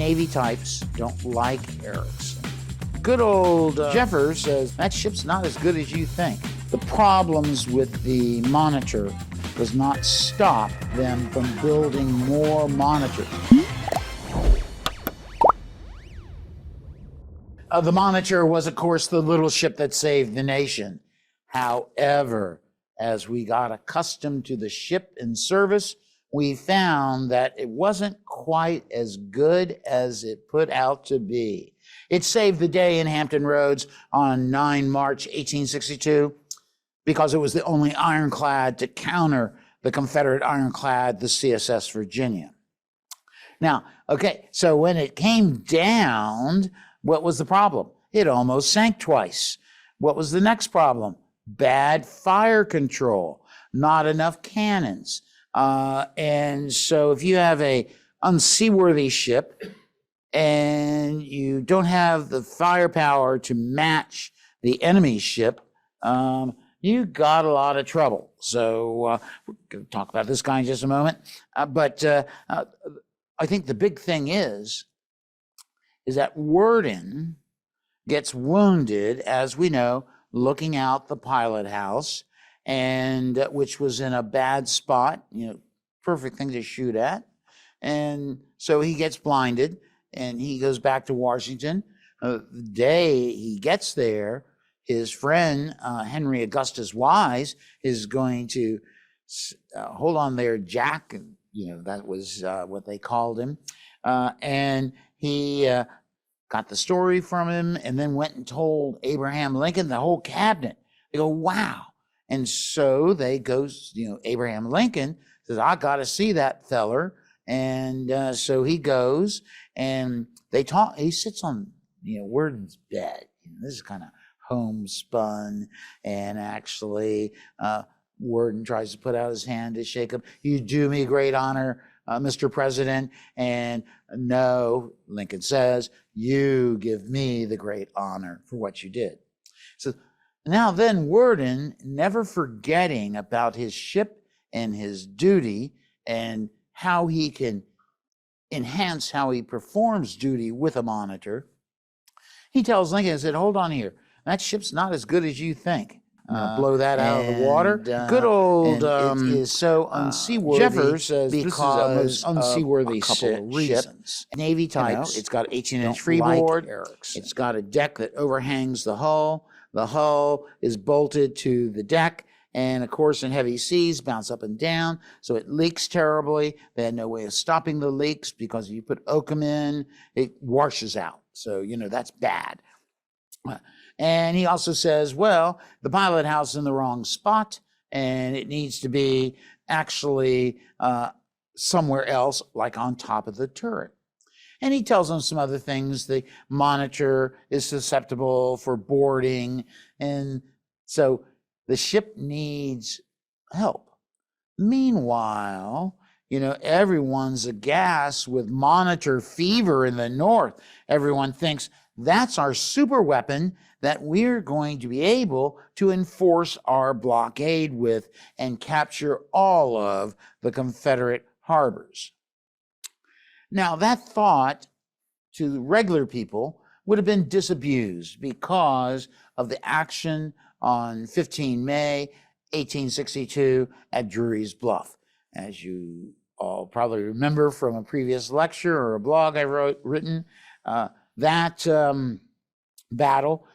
Navy types don't like Ericsson. Good old Jeffers says, that ship's not as good as you think. The problems with the Monitor does not stop them from building more monitors. The Monitor was, of course, the little ship that saved the nation. However, as we got accustomed to the ship in service, we found that it wasn't quite as good as it put out to be. It saved the day in Hampton Roads on 9 March 1862 because it was the only ironclad to counter the Confederate ironclad, the CSS Virginia. Now, okay, so when it came down, what was the problem? It almost sank twice. What was the next problem? Bad fire control, not enough cannons. And so if you have a unseaworthy ship and you don't have the firepower to match the enemy ship, you got a lot of trouble. So we're going to talk about this guy in just a moment. But I think the big thing is that Warden gets wounded, as we know, looking out the pilot house, and which was in a bad spot, perfect thing to shoot at. And so he gets blinded and he goes back to Washington. The day he gets there, his friend, Henry Augustus Wise, is going to hold on there, Jack, that was what they called him. And he got the story from him and then went and told Abraham Lincoln, the whole cabinet. They go, wow. And so they go, Abraham Lincoln says, I got to see that feller. And so he goes and they talk. He sits on, Warden's bed. This is kind of homespun. And actually, Warden tries to put out his hand to shake him. You do me great honor, Mr. President. And no, Lincoln says, you give me the great honor for what you did. So now then, Warden, never forgetting about his ship and his duty and how he can enhance how he performs duty with a Monitor, he tells Lincoln, he said, hold on here. That ship's not as good as you think. Blow that out of the water. Good old it is so unseaworthy. Jeffers says because this is a most unseaworthy ship. Navy types. It's got 18-inch freeboard. It's got a deck that overhangs the hull. The hull is bolted to the deck, and of course, in heavy seas, bounce up and down, so it leaks terribly. They had no way of stopping the leaks because if you put oakum in, it washes out. So that's bad. And he also says, well, the pilot house is in the wrong spot, and it needs to be actually somewhere else, like on top of the turret. And he tells them some other things. The Monitor is susceptible for boarding, and so the ship needs help. Meanwhile, everyone's aghast with Monitor fever in the north. Everyone thinks that's our super weapon that we're going to be able to enforce our blockade with and capture all of the Confederate harbors. Now, that thought to regular people would have been disabused because of the action on 15 May 1862 at Drewry's Bluff. As you all probably remember from a previous lecture or a blog I written, that battle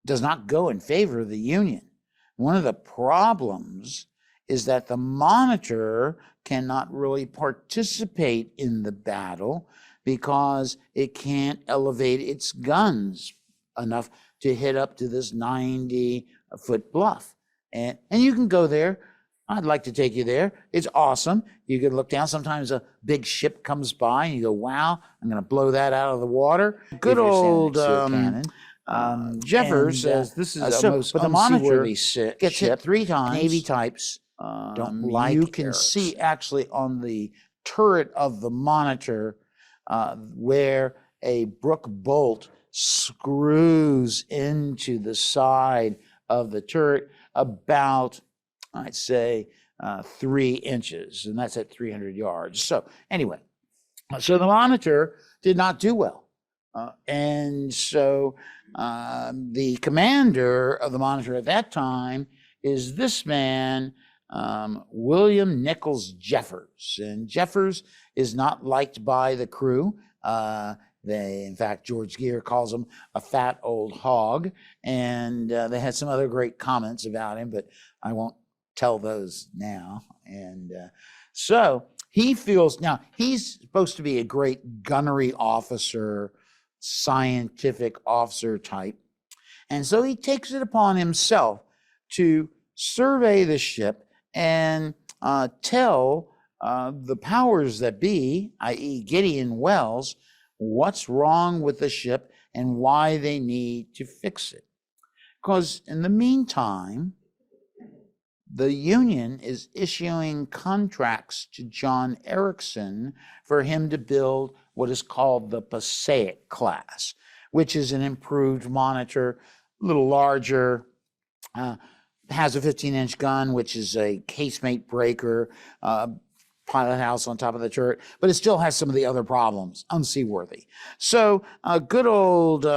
does not go in favor of the Union. One of the problems is that the Monitor cannot really participate in the battle because it can't elevate its guns enough to hit up to this 90-foot bluff. And you can go there. I'd like to take you there. It's awesome. You can look down. Sometimes a big ship comes by and you go, wow, I'm going to blow that out of the water. Good old cannon. Jeffers says this is a most unseaworthy ship. Gets hit 3 times. Navy types don't like You can see actually on the turret of the Monitor where a Brook bolt screws into the side of the turret about, I'd say, 3 inches, and that's at 300 yards. So anyway, So the Monitor did not do well. And so the commander of the Monitor at that time is this man, William Nichols Jeffers. And Jeffers is not liked by the crew. In fact, George Gear calls him a fat old hog. And they had some other great comments about him, but I won't tell those now. And so he feels, now he's supposed to be a great gunnery officer, scientific officer type. And so he takes it upon himself to survey the ship and tell the powers that be, i.e. Gideon Welles, what's wrong with the ship and why they need to fix it. Because in the meantime, the Union is issuing contracts to John Ericsson for him to build what is called the Passaic class, which is an improved Monitor, a little larger, has a 15-inch gun, which is a casemate breaker, pilot house on top of the turret, but it still has some of the other problems, unseaworthy. So good old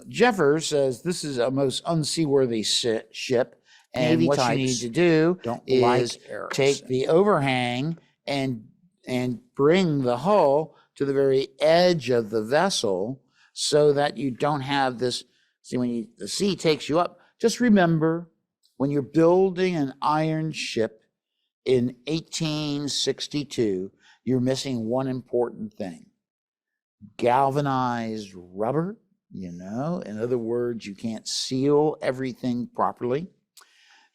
Jeffers says this is a most unseaworthy ship, and Navy what you need to do is take the overhang and bring the hull to the very edge of the vessel so that you don't have this. See, when the sea takes you up, just remember when you're building an iron ship in 1862, you're missing one important thing: galvanized rubber. In other words, you can't seal everything properly.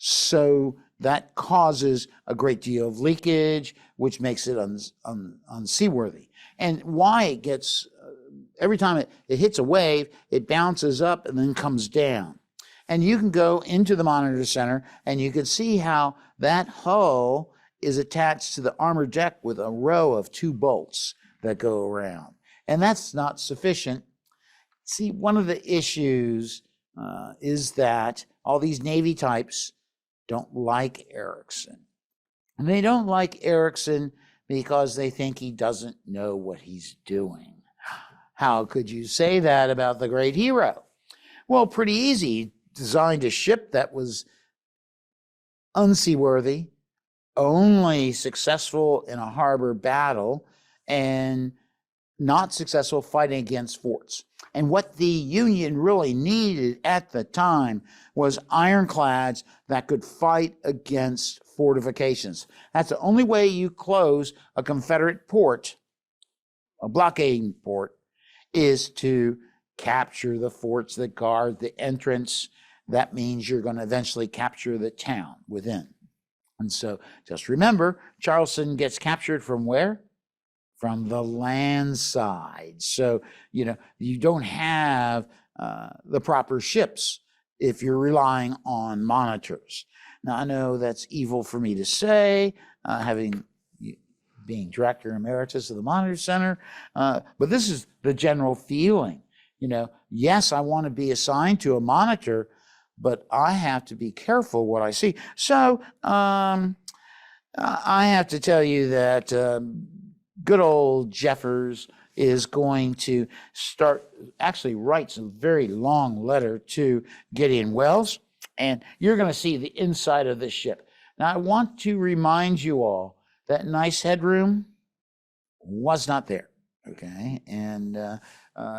So that causes a great deal of leakage, which makes it unseaworthy. And why it gets, every time it hits a wave, it bounces up and then comes down. And you can go into the Monitor Center and you can see how that hull is attached to the armored deck with a row of 2 bolts that go around. And that's not sufficient. See, one of the issues is that all these Navy types don't like Ericsson. And they don't like Ericsson because they think he doesn't know what he's doing. How could you say that about the great hero? Well, pretty easy. He designed a ship that was unseaworthy, only successful in a harbor battle, and not successful fighting against forts. And what the Union really needed at the time was ironclads that could fight against fortifications. That's the only way you close a Confederate port, a blockading port, is to capture the forts that guard the entrance. That means you're going to eventually capture the town within. And so just remember, Charleston gets captured from where? From the land side. So, you don't have the proper ships if you're relying on monitors. Now, I know that's evil for me to say, being director emeritus of the Monitor Center, but this is the general feeling. Yes, I want to be assigned to a monitor, but I have to be careful what I see. So I have to tell you that good old Jeffers is going to actually writes a very long letter to Gideon Welles, and you're going to see the inside of this ship. Now, I want to remind you all that nice headroom was not there, okay? And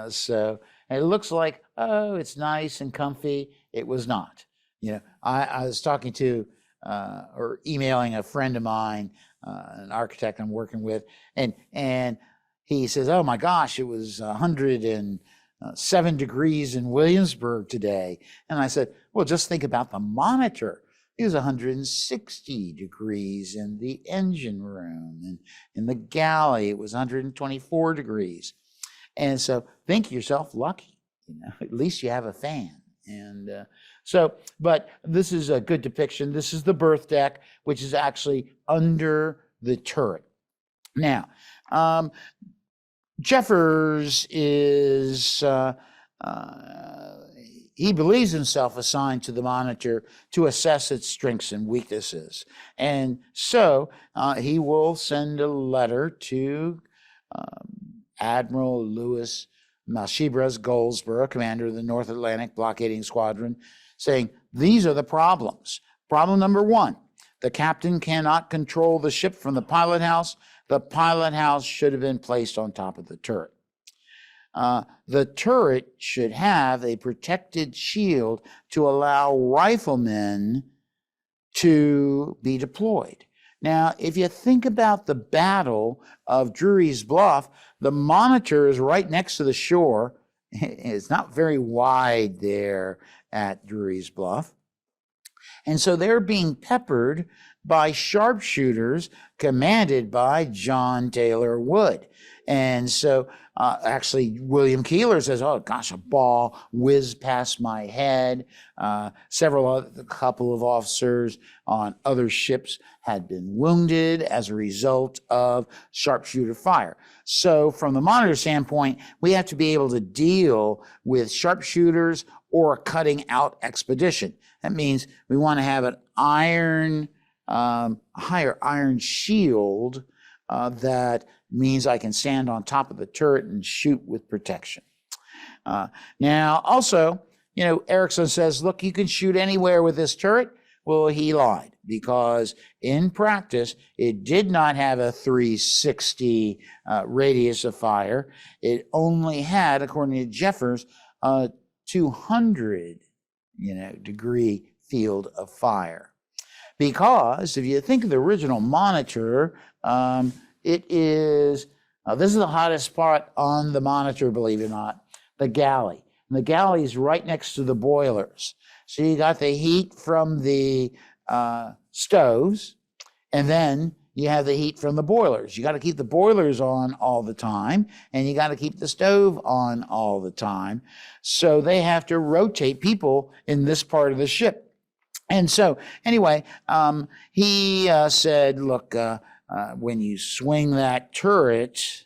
so it looks like, oh, it's nice and comfy. It was not. I was talking to or emailing a friend of mine, an architect I'm working with, and he says, oh my gosh, it was 107 degrees in Williamsburg today. And I said, well, just think about the Monitor. It was 160 degrees in the engine room, and in the galley it was 124 degrees. And so think yourself lucky, at least you have a fan. And but this is a good depiction. This is the berth deck, which is actually under the turret. Now, Jeffers is, he believes himself assigned to the Monitor to assess its strengths and weaknesses. And so he will send a letter to Admiral Louis Malshibras Goldsborough, commander of the North Atlantic Blockading Squadron, saying, these are the problems. Problem number one, the captain cannot control the ship from the pilot house. The pilot house should have been placed on top of the turret. The turret should have a protected shield to allow riflemen to be deployed. Now, if you think about the Battle of Drewry's Bluff, the Monitor is right next to the shore. It's not very wide there at Drewry's Bluff. And so they're being peppered by sharpshooters commanded by John Taylor Wood. And so actually, William Keeler says, oh, gosh, a ball whizzed past my head. A couple of officers on other ships had been wounded as a result of sharpshooter fire. So from the Monitor standpoint, we have to be able to deal with sharpshooters or a cutting out expedition. That means we want to have an higher iron shield that means I can stand on top of the turret and shoot with protection. Now, also, Ericsson says, look, you can shoot anywhere with this turret. Well, he lied, because in practice, it did not have a 360 radius of fire. It only had, according to Jeffers, a 200 degree field of fire. Because if you think of the original Monitor, it is, this is the hottest part on the Monitor, believe it or not, the galley. And the galley is right next to the boilers. So you got the heat from the stoves, and then you have the heat from the boilers. You got to keep the boilers on all the time, and you got to keep the stove on all the time. So they have to rotate people in this part of the ship. And so anyway, he said, look, when you swing that turret,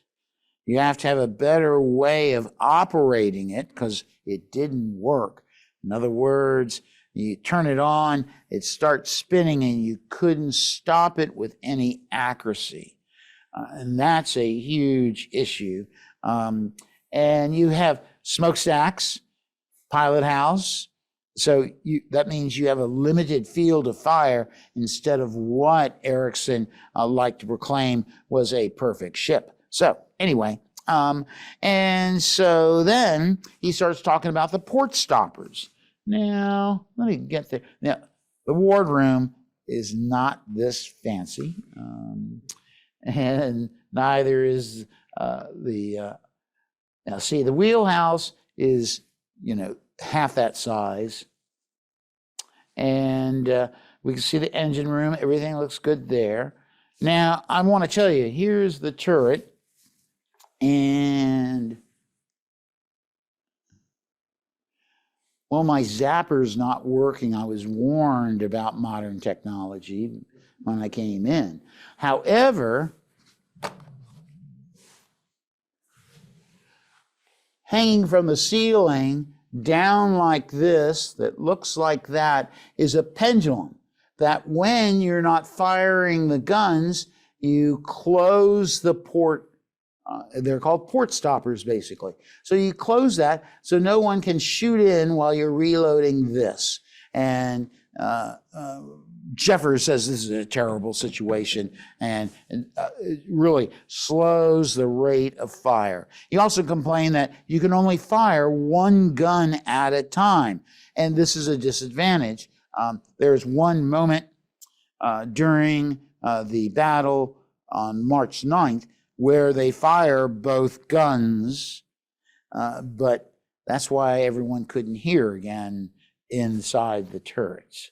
you have to have a better way of operating it, because it didn't work. In other words, you turn it on, it starts spinning, and you couldn't stop it with any accuracy. And that's a huge issue. And you have smokestacks, pilot house. So that means you have a limited field of fire instead of what Ericsson liked to proclaim was a perfect ship. So anyway, and so then he starts talking about the port stoppers. Now, let me get there. Now, the wardroom is not this fancy, and neither is now see, the wheelhouse is, half that size. And we can see the engine room. Everything looks good there. Now, I want to tell you, here's the turret. And, well, my zapper's not working. I was warned about modern technology when I came in. However, hanging from the ceiling down like this, that looks like that, is a pendulum that when you're not firing the guns, you close the port. They're called port stoppers, basically. So you close that so no one can shoot in while you're reloading this. And Jeffers says this is a terrible situation, and it really slows the rate of fire. He also complained that you can only fire one gun at a time, and this is a disadvantage. There's one moment during the battle on March 9th where they fire both guns, but that's why everyone couldn't hear again inside the turrets.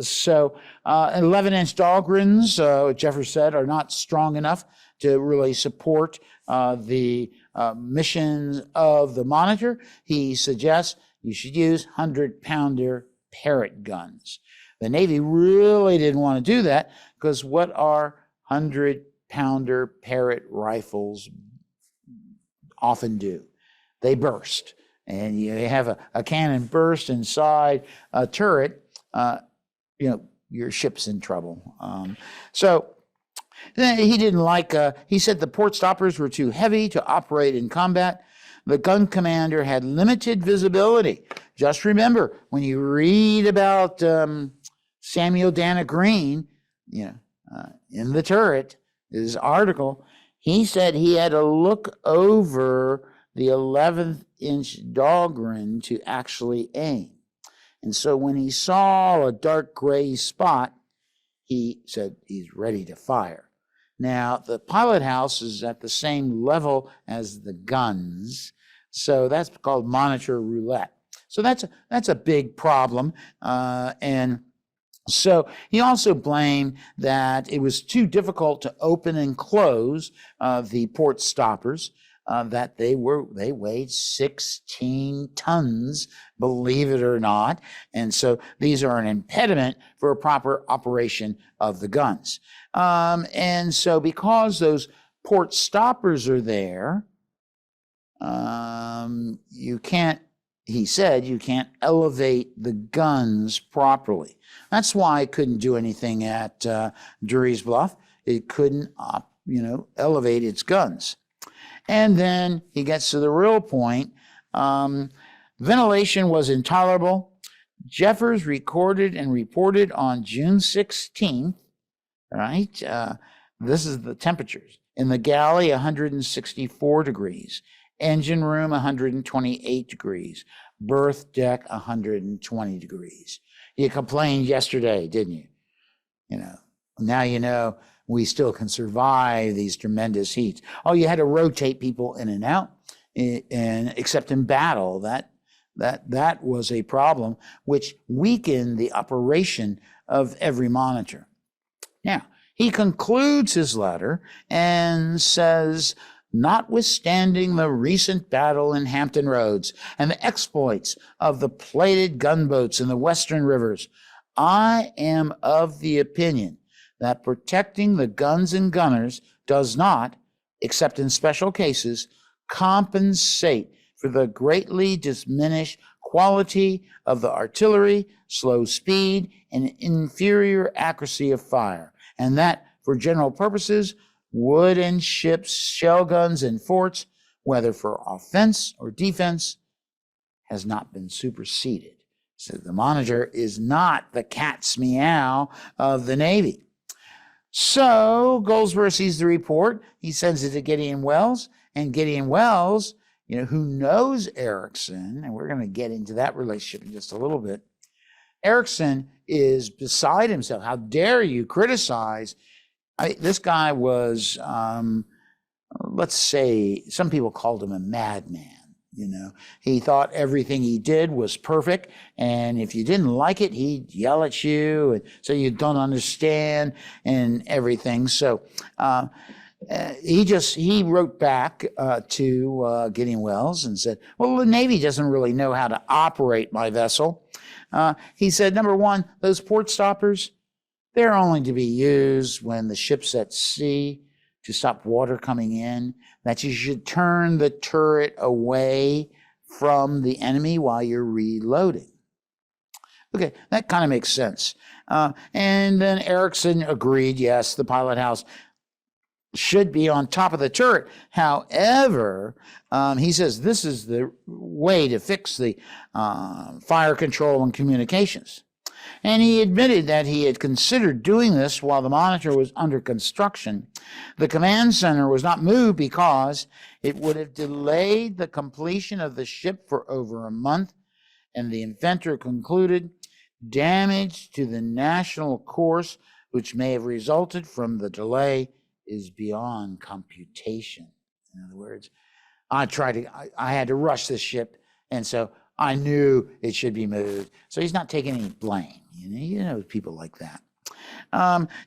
So 11-inch Dahlgrens, Jeffers said, are not strong enough to really support the missions of the Monitor. He suggests you should use 100-pounder Parrott guns. The Navy really didn't want to do that, because what are 100-pounder Parrott rifles often do? They burst. And you have a cannon burst inside a turret, your ship's in trouble. So He didn't like, he said the port stoppers were too heavy to operate in combat. The gun commander had limited visibility. Just remember, when you read about Samuel Dana Green, in the turret, his article, he said he had to look over the 11th inch Dahlgren to actually aim. And so when he saw a dark gray spot, he said he's ready to fire. Now, the pilot house is at the same level as the guns, so that's called monitor roulette. So that's a big problem, and so he also blamed that it was too difficult to open and close the port stoppers, that they weighed 16 tons, believe it or not. And so these are an impediment for a proper operation of the guns. And so because those port stoppers are there, he said you can't elevate the guns properly. That's why it couldn't do anything at Drewry's Bluff. It couldn't, elevate its guns. And then he gets to the real point. Ventilation was intolerable. Jeffers recorded and reported on June 16th, right? This is the temperatures. In the galley, 164 degrees. Engine room, 128 degrees. Berth deck, 120 degrees. You complained yesterday, didn't you? Now we still can survive these tremendous heats. Oh, you had to rotate people in and out, and except in battle, that was a problem which weakened the operation of every monitor. Now, he concludes his letter and says, notwithstanding the recent battle in Hampton Roads and the exploits of the plated gunboats in the western rivers, I am of the opinion that protecting the guns and gunners does not, except in special cases, compensate for the greatly diminished quality of the artillery, slow speed, and inferior accuracy of fire, and that for general purposes, wooden ships, shell guns, and forts, whether for offense or defense, has not been superseded. So the Monitor is not the cat's meow of the Navy. So Goldsborough sees the report. He sends it to Gideon Welles, and Gideon Welles, who knows Ericsson, and we're going to get into that relationship in just a little bit. Ericsson is beside himself. How dare you criticize? This guy was, let's say, some people called him a madman. He thought everything he did was perfect, and if you didn't like it, he'd yell at you, and so you don't understand and everything. So he wrote back to Gideon Welles and said, well, the Navy doesn't really know how to operate my vessel. He said, number one, those port stoppers, they're only to be used when the ship's at sea to stop water coming in, that you should turn the turret away from the enemy while you're reloading. Okay, that kind of makes sense. And then Ericsson agreed, yes, the pilot house should be on top of the turret. However, he says this is the way to fix the fire control and communications. And he admitted that he had considered doing this while the Monitor was under construction. The command center was not moved because it would have delayed the completion of the ship for over a month, and the inventor concluded damage to the national course, which may have resulted from the delay, is beyond computation. In other words, I had to rush this ship, and so I knew it should be moved. So he's not taking any blame. People like that.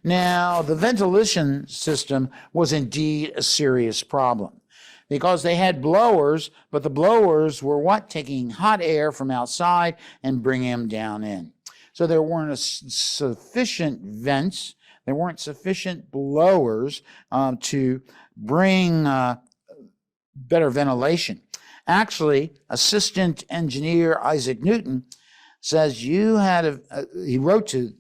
Now, the ventilation system was indeed a serious problem because they had blowers, but the blowers were taking hot air from outside and bringing them down in. So there weren't sufficient vents. There weren't sufficient blowers to bring better ventilation. Actually, Assistant Engineer Isaac Newton says he wrote to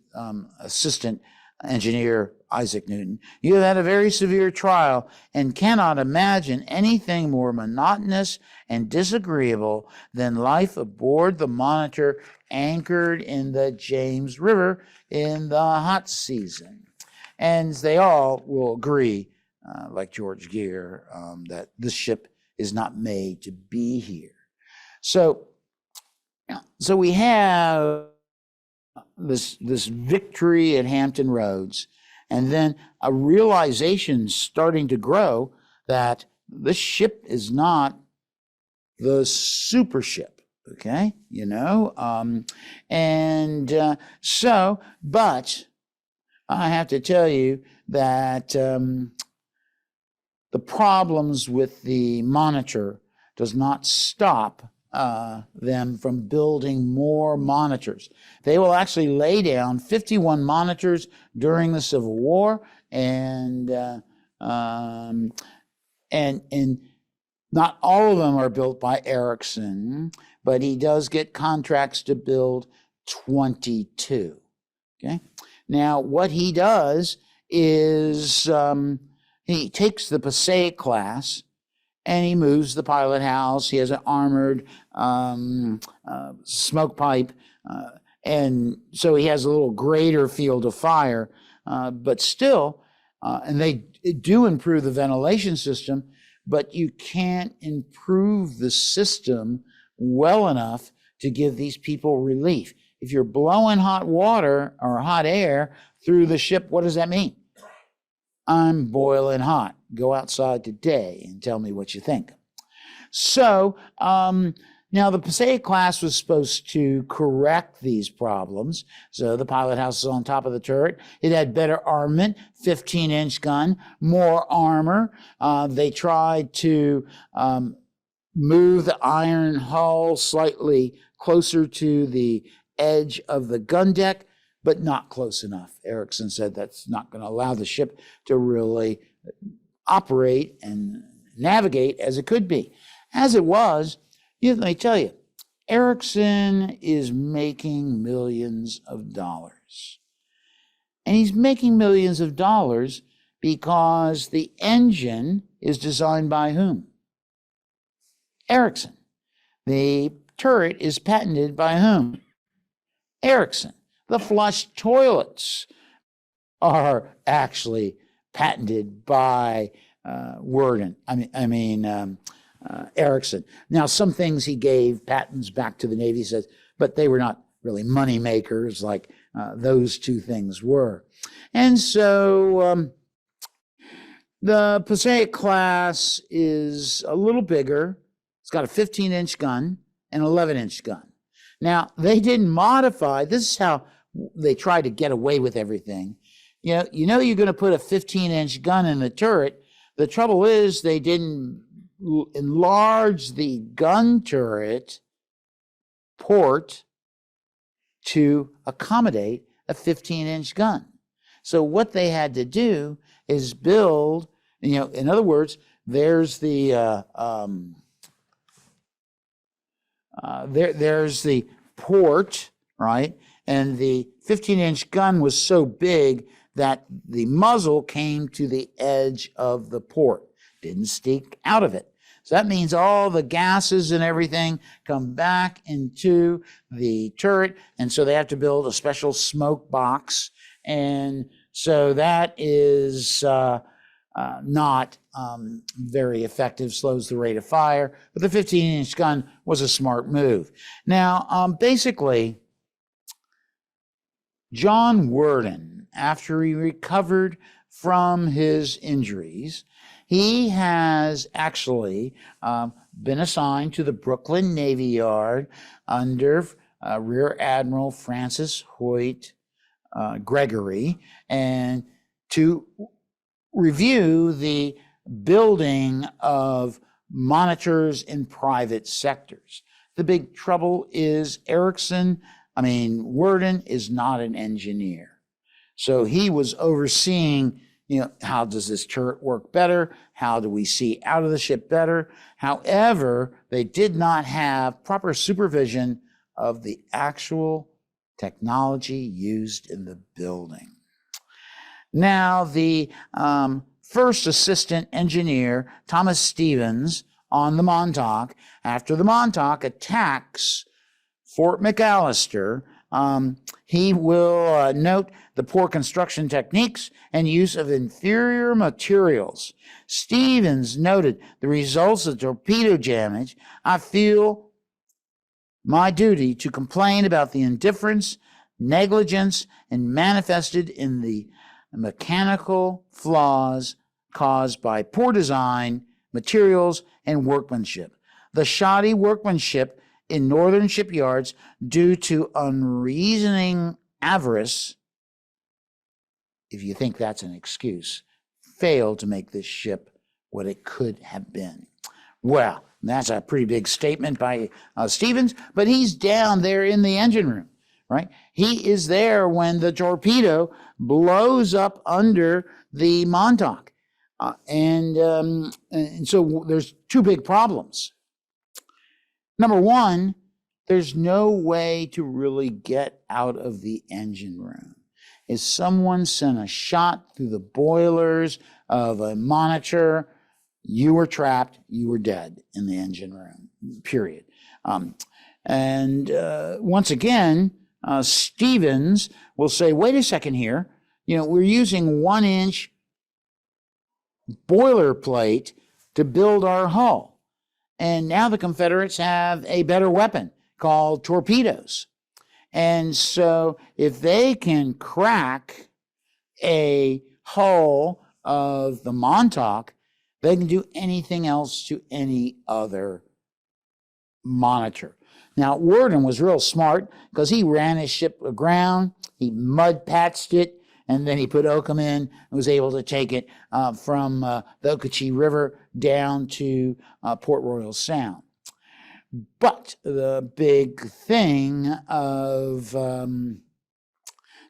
Assistant engineer Isaac Newton, you have had a very severe trial and cannot imagine anything more monotonous and disagreeable than life aboard the Monitor anchored in the James River in the hot season. And they all will agree, like George Gear, that this ship is not made to be here. So we have this victory at Hampton Roads, and then a realization starting to grow that this ship is not the super ship, okay? But I have to tell you that the problems with the Monitor does not stop them from building more monitors. They will actually lay down 51 monitors during the Civil War, and not all of them are built by Ericsson, but he does get contracts to build 22. Okay. Now, what he does is he takes the Passaic class and he moves the pilot house. He has an armored smoke pipe, and so he has a little greater field of fire, but still, and they do improve the ventilation system, but you can't improve the system well enough to give these people relief. If you're blowing hot water or hot air through the ship, what does that mean? I'm boiling hot. Go outside today and tell me what you think. So now the Passaic class was supposed to correct these problems. So the pilot house is on top of the turret. It had better armament, 15-inch gun, more armor. They tried to move the iron hull slightly closer to the edge of the gun deck, but not close enough. Ericsson said that's not going to allow the ship to really operate and navigate as it could be. As it was, let me tell you, Ericsson is making millions of dollars. And he's making millions of dollars because the engine is designed by whom? Ericsson. The turret is patented by whom? Ericsson. The flush toilets are actually patented by Warden. Ericsson. Now, some things he gave patents back to the Navy, says, but they were not really money makers like those two things were. And so the Passaic class is a little bigger. It's got a 15-inch gun and an 11-inch gun. Now, they didn't modify. This is how they tried to get away with everything. You're going to put a 15-inch gun in the turret. The trouble is they didn't enlarge the gun turret port to accommodate a 15-inch gun. So what they had to do is build, in other words, there's the there's the port, right? And the 15-inch gun was so big that the muzzle came to the edge of the port, didn't stick out of it. So that means all the gases and everything come back into the turret, and so they have to build a special smoke box. And so that is not very effective, slows the rate of fire, but the 15-inch gun was a smart move. Now, basically, John Warden, after he recovered from his injuries, he has actually been assigned to the Brooklyn Navy Yard under Rear Admiral Francis Hoyt Gregory, and to review the building of monitors in private sectors. The big trouble is Warden is not an engineer. So he was overseeing, how does this turret work better? How do we see out of the ship better? However, they did not have proper supervision of the actual technology used in the building. Now, the first assistant engineer, Thomas Stevens, on the Montauk, after the Montauk attacks Fort McAllister, he will note the poor construction techniques and use of inferior materials. Stevens noted the results of torpedo damage. I feel my duty to complain about the indifference, negligence, and manifested in the mechanical flaws caused by poor design, materials, and workmanship. The shoddy workmanship in northern shipyards due to unreasoning avarice, if you think that's an excuse, failed to make this ship what it could have been. Well, that's a pretty big statement by Stevens, but he's down there in the engine room, right? He is there when the torpedo blows up under the Montauk. And so there's two big problems. Number one, there's no way to really get out of the engine room. If someone sent a shot through the boilers of a Monitor, you were trapped, you were dead in the engine room, period. Once again, Stevens will say, wait a second here, we're using 1-inch boilerplate to build our hull. And now the Confederates have a better weapon called torpedoes. And so if they can crack a hull of the Montauk, they can do anything else to any other Monitor. Now, Warden was real smart because he ran his ship aground, he mud patched it, and then he put oakum in and was able to take it from the Okeechee River down to Port Royal Sound. But the big thing of the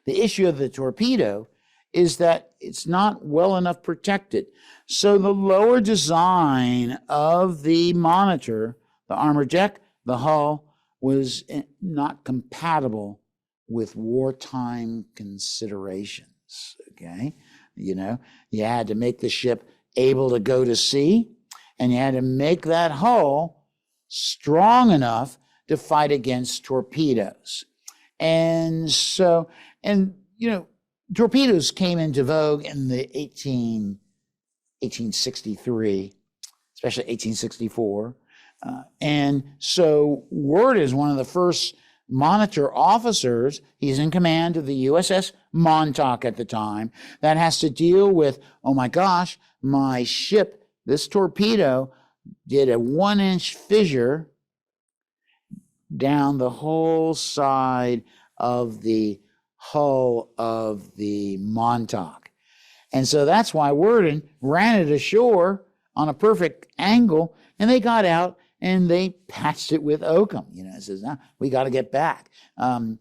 issue of the torpedo is that it's not well enough protected. So the lower design of the Monitor, the armor deck, the hull, was not compatible with wartime considerations, okay? You had to make the ship able to go to sea, and you had to make that hull strong enough to fight against torpedoes. And so, torpedoes came into vogue in the 1863, especially 1864. And so Ward is one of the first Monitor officers. He's in command of the USS Montauk at the time that has to deal with, oh my gosh, my ship, this torpedo did a 1-inch fissure down the whole side of the hull of the Montauk. And so that's why Warden ran it ashore on a perfect angle, and they got out and they patched it with oakum. It says, now we got to get back. And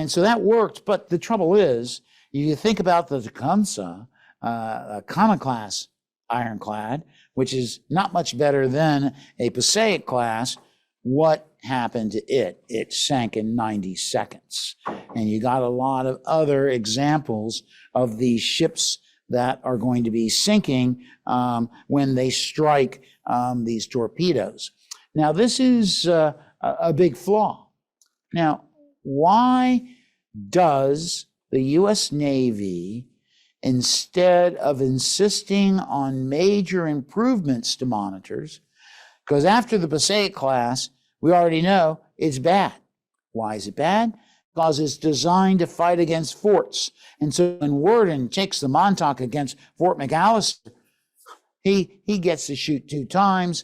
so that worked. But the trouble is, you think about the Tecumseh, a Common-class ironclad, which is not much better than a Passaic class. What happened to it? It sank in 90 seconds. And you got a lot of other examples of these ships that are going to be sinking when they strike these torpedoes. Now, this is a big flaw. Now, why does the U.S. Navy, instead of insisting on major improvements to Monitors, because after the Passaic class, we already know it's bad. Why is it bad? Because it's designed to fight against forts. And so when Warden takes the Montauk against Fort McAllister, he gets to shoot 2 times.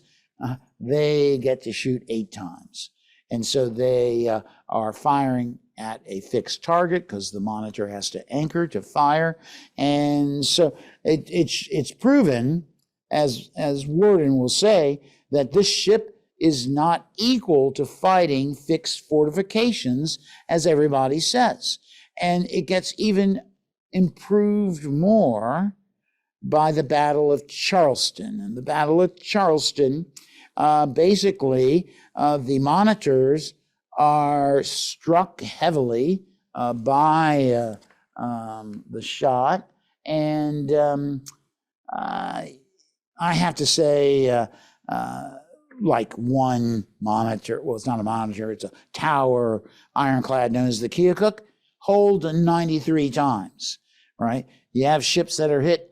They get to shoot 8 times. And so they are firing at a fixed target because the Monitor has to anchor to fire. And so it's proven, as Warden will say, that this ship is not equal to fighting fixed fortifications, as everybody says. And it gets even improved more by the Battle of Charleston. And the Battle of Charleston, basically, the Monitors are struck heavily by the shot, And I have to say, like one monitor, well, it's not a monitor, it's a tower ironclad known as the Keokuk, hold 93 times, right? You have ships that are hit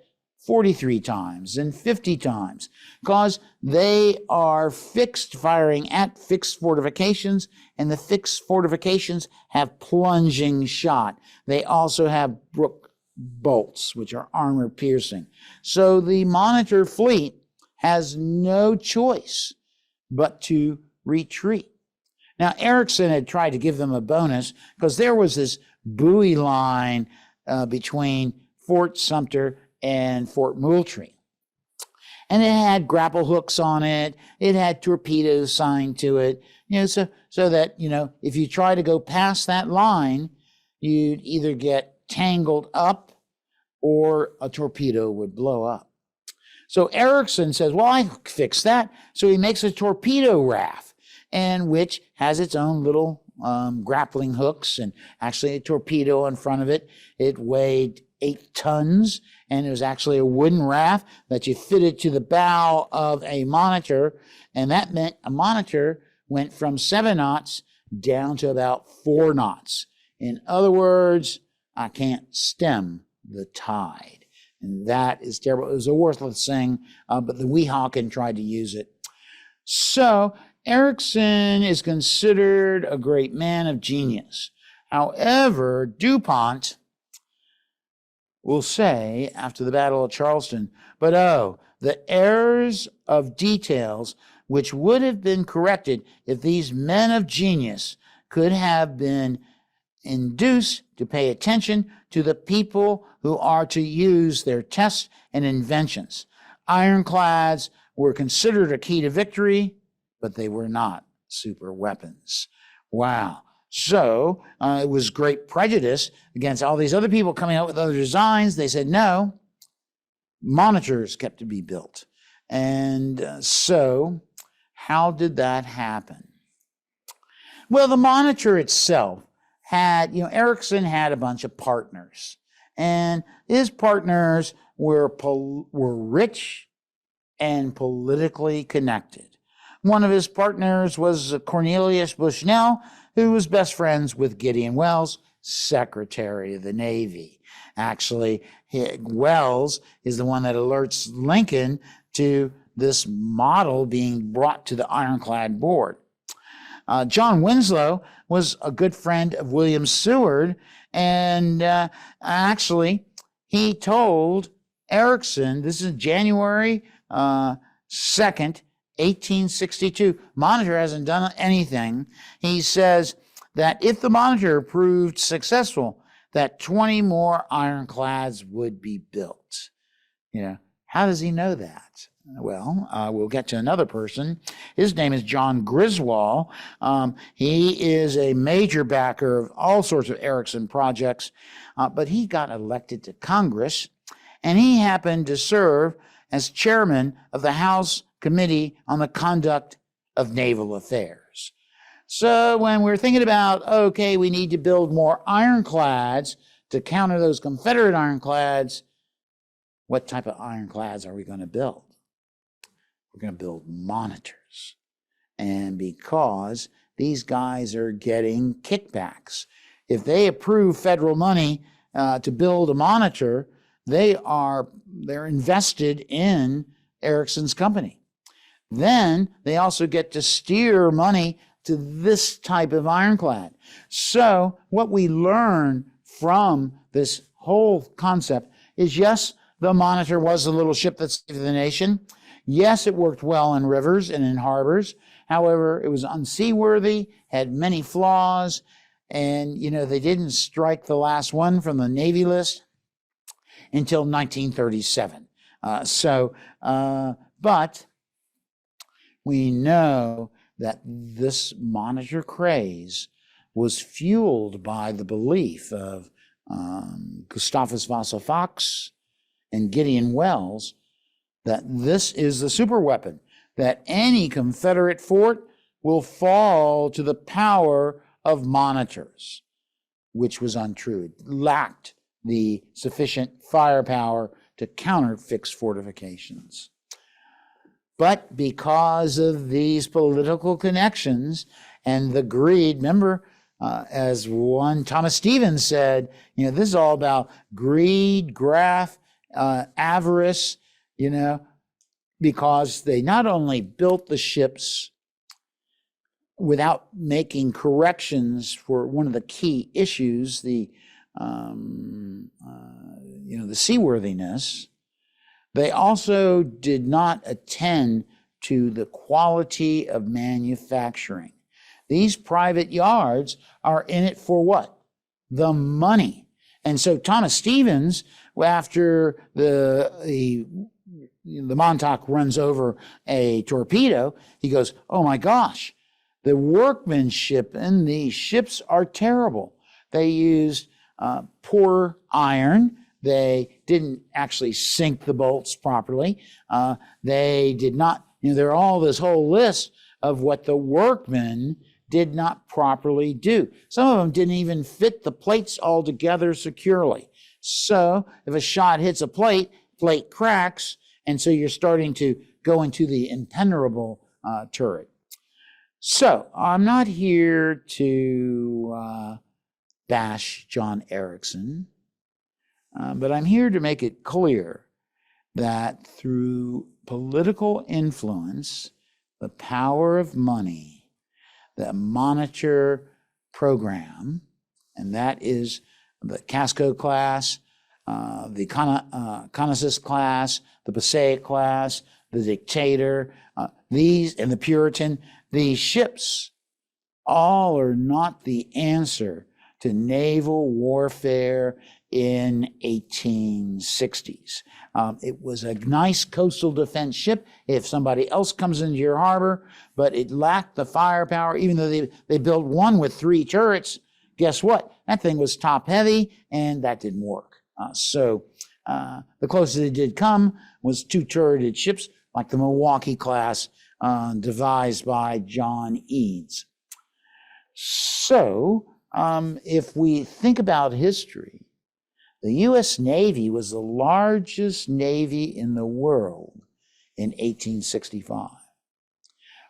43 times and 50 times because they are fixed, firing at fixed fortifications, and the fixed fortifications have plunging shot. They also have brook bolts, which are armor piercing. So the Monitor fleet has no choice but to retreat. Now, Ericsson had tried to give them a bonus because there was this buoy line between Fort Sumter and Fort Moultrie. And it had grapple hooks on it. It had torpedoes signed to it, so that, if you try to go past that line, you'd either get tangled up or a torpedo would blow up. So Ericsson says, well, I fixed that. So he makes a torpedo raft, and which has its own little grappling hooks and actually a torpedo in front of it. It weighed 8 tons, and it was actually a wooden raft that you fitted to the bow of a Monitor, and that meant a Monitor went from 7 knots down to about 4 knots. In other words, I can't stem the tide. And that is terrible. It was a worthless thing, but the Weehawken tried to use it. So Ericsson is considered a great man of genius. However, DuPont will say after the Battle of Charleston, but the errors of details which would have been corrected if these men of genius could have been induced to pay attention to the people who are to use their tests and inventions. Ironclads were considered a key to victory, but they were not super weapons. Wow. So it was great prejudice against all these other people coming out with other designs. They said, no, Monitors kept to be built. And so how did that happen? Well, the Monitor itself had, Ericsson had a bunch of partners, and his partners were rich and politically connected. One of his partners was Cornelius Bushnell, who was best friends with Gideon Welles, Secretary of the Navy. Actually, Welles is the one that alerts Lincoln to this model being brought to the Ironclad Board. John Winslow was a good friend of William Seward, and actually, he told Ericsson, this is January 2nd, 1862, Monitor hasn't done anything. He says that if the Monitor proved successful, that 20 more ironclads would be built. How does he know that? Well, we'll get to another person. His name is John Griswold. He is a major backer of all sorts of Ericsson projects, but he got elected to Congress, and he happened to serve as chairman of the House Committee on the Conduct of Naval Affairs. So when we're thinking about, okay, we need to build more ironclads to counter those Confederate ironclads, what type of ironclads are we going to build? We're going to build Monitors. And because these guys are getting kickbacks, if they approve federal money to build a Monitor, they're invested in Ericsson's company. Then they also get to steer money to this type of ironclad. So what we learn from this whole concept is, yes, the Monitor was the little ship that saved the nation. Yes, it worked well in rivers and in harbors. However, it was unseaworthy, had many flaws, and, they didn't strike the last one from the Navy list until 1937. But we know that this Monitor craze was fueled by the belief of Gustavus Vasa Fox and Gideon Welles that this is the superweapon, that any Confederate fort will fall to the power of Monitors, which was untrue. It lacked the sufficient firepower to counter fixed fortifications. But because of these political connections and the greed, remember, as one Thomas Stevens said, this is all about greed, graft, avarice, because they not only built the ships without making corrections for one of the key issues, the seaworthiness, they also did not attend to the quality of manufacturing. These private yards are in it for what? The money. And so Thomas Stevens, after the Montauk runs over a torpedo, he goes, oh my gosh, the workmanship in these ships are terrible. They used poor iron. They didn't actually sink the bolts properly. They did not, there are all this whole list of what the workmen did not properly do. Some of them didn't even fit the plates all together securely. So if a shot hits a plate cracks, and so you're starting to go into the impenetrable turret. So I'm not here to bash John Ericsson, but I'm here to make it clear that through political influence, the power of money, the Monitor program, and that is the Casco class, the Conesus class, the Passaic class, the Dictator, these, and the Puritan, these ships all are not the answer to naval warfare in 1860s. It was a nice coastal defense ship if somebody else comes into your harbor, but it lacked the firepower. Even though they built one with 3 turrets, guess what? That thing was top heavy, and that didn't work. So the closest it did come was 2 turreted ships like the Milwaukee class devised by John Eads. So if we think about history, the U.S. Navy was the largest navy in the world in 1865.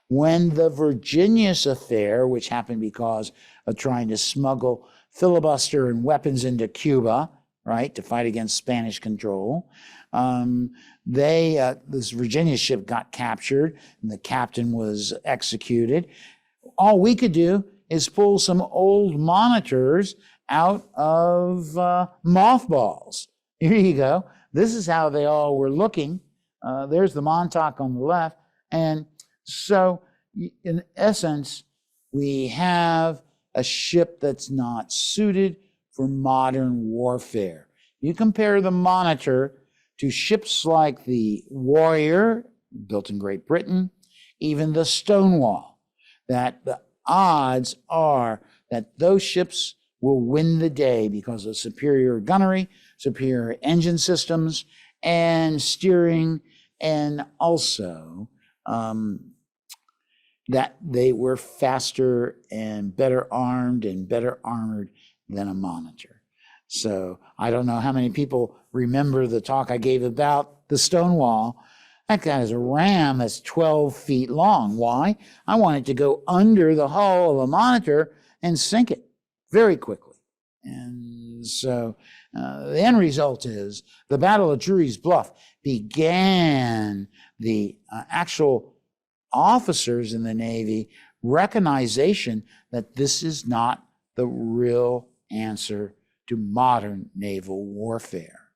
When the Virginius affair, which happened because of trying to smuggle filibuster and weapons into Cuba, right, to fight against Spanish control, this Virginia ship got captured and the captain was executed. All we could do is pull some old monitors out of mothballs. Here you go. This is how they all were looking. There's the Montauk on the left. And so, in essence, we have a ship that's not suited for modern warfare. You compare the Monitor to ships like the Warrior, built in Great Britain, even the Stonewall, that the odds are that those ships will win the day because of superior gunnery, superior engine systems, and steering, and also that they were faster and better armed and better armored than a Monitor. So I don't know how many people remember the talk I gave about the Stonewall. That guy is a ram that's 12 feet long. Why? I wanted to go under the hull of a Monitor and sink it very quickly. And so the end result is the Battle of Drewry's Bluff began the actual officers in the Navy recognition that this is not the real answer to modern naval warfare.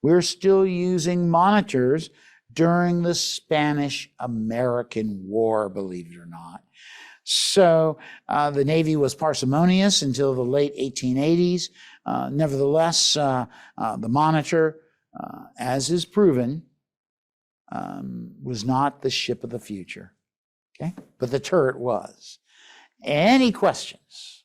We're still using monitors during the Spanish-American War, believe it or not. So the Navy was parsimonious until the late 1880s. Nevertheless, the Monitor, as is proven, was not the ship of the future. Okay, but the turret was. Any questions?